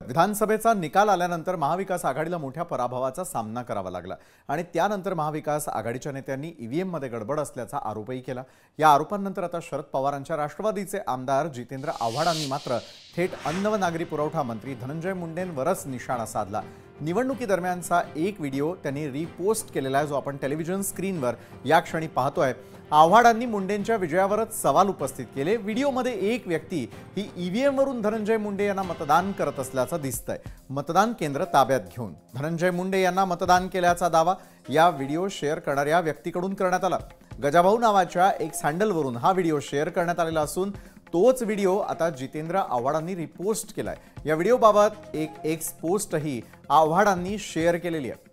विधानसभेचा निकाल आल्यानंतर महाविकास आघाडीला मोठ्या पराभवाचा सामना करावा लागला आणि त्यानंतर महाविकास आघाडीच्या नेत्यांनी ईव्हीएम मध्ये गडबड असल्याचा आरोपही केला। या आरोपांनंतर आता शरद पवारांच्या राष्ट्रवादीचे आमदार जितेंद्र आव्हाडांनी मात्र थेट अन्न व नागरी पुरवठा मंत्री धनंजय मुंडेंवरच निशाणा साधला। निवडणुकीदरम्यानचा एक व्हिडिओ त्यांनी रिपोस्ट केलेला आहे, जो आपण टेलिव्हिजन स्क्रीनवर या क्षणी पाहतोय। आव्हाडांनी मुंडेंच्या विजयावरच सवाल उपस्थित केले। व्हिडिओमध्ये एक व्यक्ती ही ईव्हीएम वरून धनंजय मुंडे यांना मतदान करत असल्याचं दिसतंय। मतदान केंद्र ताब्यात घेऊन धनंजय मुंडे यांना मतदान केल्याचा दावा या व्हिडिओ शेअर करणाऱ्या व्यक्तीकडून करण्यात आला। गजाभाऊ नावाच्या एक हँडलवरून हा व्हिडिओ शेअर करण्यात आलेला असून तोच व्हिडिओ आता जितेंद्र आव्हाडांनी रिपोस्ट केलाय। या व्हिडिओबाबत एक एक्स पोस्टही आव्हाडांनी शेअर केलेली आहे।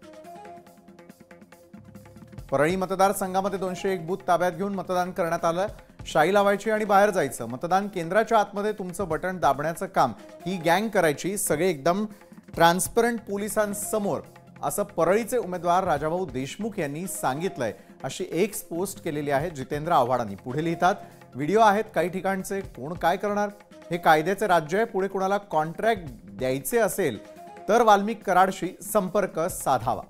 परळी मतदारसंघामध्ये 201 बूथ ताब्यात घेऊन मतदान करण्यात आलं। शाई लावायची आणि बाहेर जायचं। मतदान केंद्राच्या आतमध्ये तुमचं बटन दाबण्याचं काम ही गँग करायची, सगळे एकदम ट्रान्सपरंट पोलिसांसमोर, असं परळीचे उमेदवार राजाभाऊ देशमुख यांनी सांगितलंय, अशी एक पोस्ट केलेली आहे जितेंद्र आव्हाडांनी। पुढे लिहितात, व्हिडिओ आहेत काही ठिकाणचे, कोण काय करणार? हे कायद्याचे राज्य आहे। पुढे कोणाला कॉन्ट्रॅक्ट द्यायचे असेल तर वाल्मिक कराडशी संपर्क साधावा।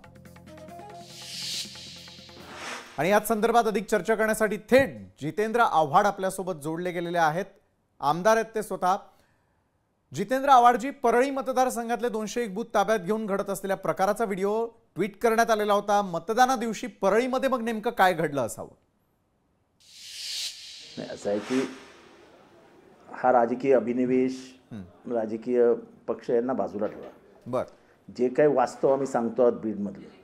आणि या संदर्भात अधिक चर्चा करण्यासाठी थेट जितेंद्र आव्हाड आपल्यासोबत जोडले गेलेले आहेत। आमदार आहेत ते स्वतः। जितेंद्र आव्हाडजी, परळी मतदारसंघातले 201 बूथ ताब्यात घेऊन घडत असलेल्या प्रकाराचा व्हिडिओ ट्विट करण्यात आलेला होता। मतदाना दिवशी परळीमध्ये मग नेमकं काय घडलं असावं? असं आहे की हा राजकीय अभिनिवेश, राजकीय पक्ष यांना बाजूला ठेवा। बर, जे काही वास्तव आम्ही सांगतो बीडमधले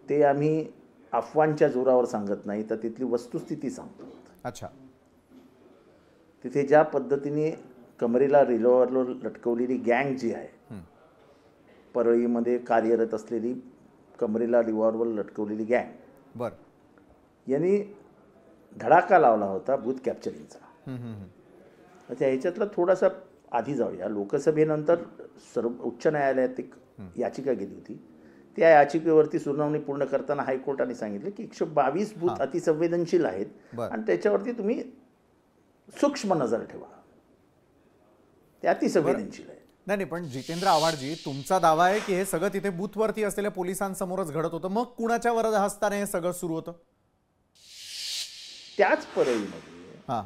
ते आम्ही अफवांच्या जोरावर सांगत नाही, तर तिथली वस्तुस्थिती सांगतो। अच्छा, तिथे ज्या पद्धतीने कमरेला रिव्हॉल्वर लटकवलेली गँग जी आहे, परळीमध्ये कार्यरत असलेली कमरेला रिव्हॉल्वर लटकवलेली गँग, बर, यांनी धडाका लावला होता बूथ कॅप्चरिंगचा। अच्छा, ह्याच्यातला थोडासा आधी जाऊया। लोकसभेनंतर उच्च न्यायालयात एक याचिका गेली होती। त्या याचिकेवरती सुनावणी पूर्ण करताना हायकोर्टाने सांगितले की 122 बूथ अतिसंवेदनशील आहेत आणि त्याच्यावरती तुम्ही सूक्ष्म नजर ठेवा, ते अतिसंवेदनशील आहे। नाही, पण जितेंद्र आव्हाडजी, तुमचा दावा आहे की हे सगळं तिथे बूथवरती असलेल्या पोलिसांसमोरच घडत होतं, मग कुणाच्या वर हस्ताने हे सगळं सुरू होतं? त्याच परळीमध्ये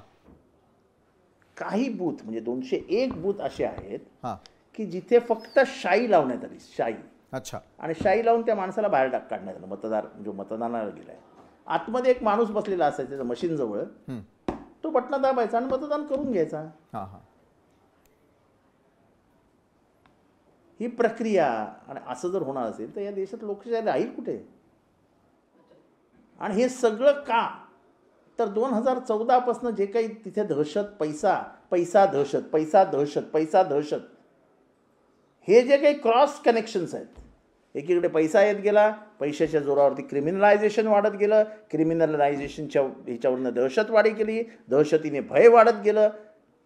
काही बूथ म्हणजे 201 बूथ असे आहेत की जिथे फक्त शाई लावण्यात आली, शाई। अच्छा, आणि शाई लावून त्या माणसाला बाहेर काढण्यात आलं। मतदार जो मतदानाला गेलाय, आतमध्ये एक माणूस बसलेला असायचा त्याच्या मशीन जवळ, तो बटन दाबायचा आणि मतदान करून घ्यायचा। ही प्रक्रिया, आणि असं जर होणार असेल तर या देशात लोकशाही राहील कुठे? आणि हे सगळं का? तर 2014 पासून जे काही तिथे दहशत, पैसा पैसा दहशत, पैसा दहशत, पैसा दहशत, हे जे काही क्रॉस कनेक्शन्स आहेत, एकीकडे पैसा येत गेला, पैशाच्या जोरावरती क्रिमिनलायझेशन वाढत गेलं, क्रिमिनलायझेशनच्या ह्याच्यावरनं दहशतवादी केली, दहशतीने भय वाढत गेलं,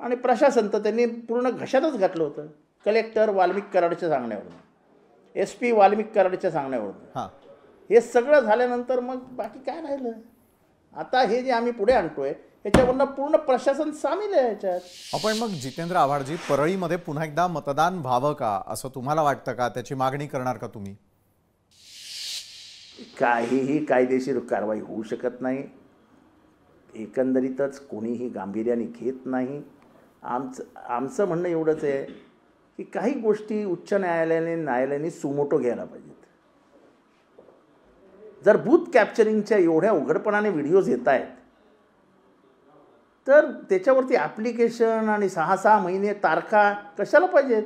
आणि प्रशासन तर त्यांनी पूर्ण घशातच घातलं होतं। कलेक्टर वाल्मिक कराडच्या सांगण्यावरून, SP वाल्मिक कराडच्या सांगण्यावरून हे सगळं झाल्यानंतर मग बाकी काय राहिलं? आता हे जे आम्ही पुढे आणतोय याच्यावरनं पूर्ण प्रशासन सामील आहे याच्यात। आपण मग जितेंद्र आव्हाडजी, परळीमध्ये पुन्हा एकदा मतदान व्हावं का असं तुम्हाला वाटतं का? त्याची मागणी करणार का तुम्ही? काहीही कायदेशीर कारवाई होऊ शकत नाही, एकंदरीतच कोणीही गांभीर्याने घेत नाही। आमचं म्हणणं एवढंच आहे की काही गोष्टी उच्च न्यायालयाने सुमोटो घ्यायला पाहिजेत। जर बूथ कॅप्चरिंगच्या एवढ्या उघडपणाने व्हिडिओज येत आहेत तर त्याच्यावरती ॲप्लिकेशन आणि 6-6 महिने तारखा कशाला पाहिजेत?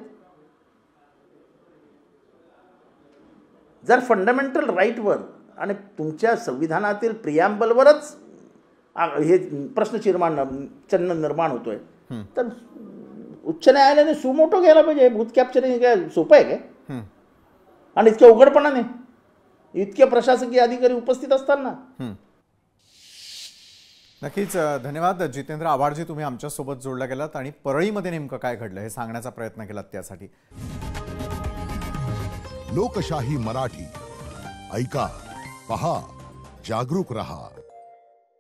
जर फंडामेंटल राईटवर आणि तुमच्या संविधानातील प्रिॲम्बलवरच हे प्रश्न चिन्ह निर्माण होतोय, तर उच्च न्यायालयाने सुमोटो घ्यायला पाहिजे। बूथ कॅप्चरिंग काय सोपं आहे काय? आणि इतक्या उघडपणाने, इतके प्रशासकीय अधिकारी उपस्थित असताना। नक्कीच धन्यवाद जितेंद्र आव्हाडजी, तुम्ही आमच्यासोबत जोडला गेलात आणि परळीमध्ये नेमकं काय घडलं हे सांगण्याचा प्रयत्न केलात त्यासाठी। लोकशाही मराठी ऐका, पहा, जागरूक रहा।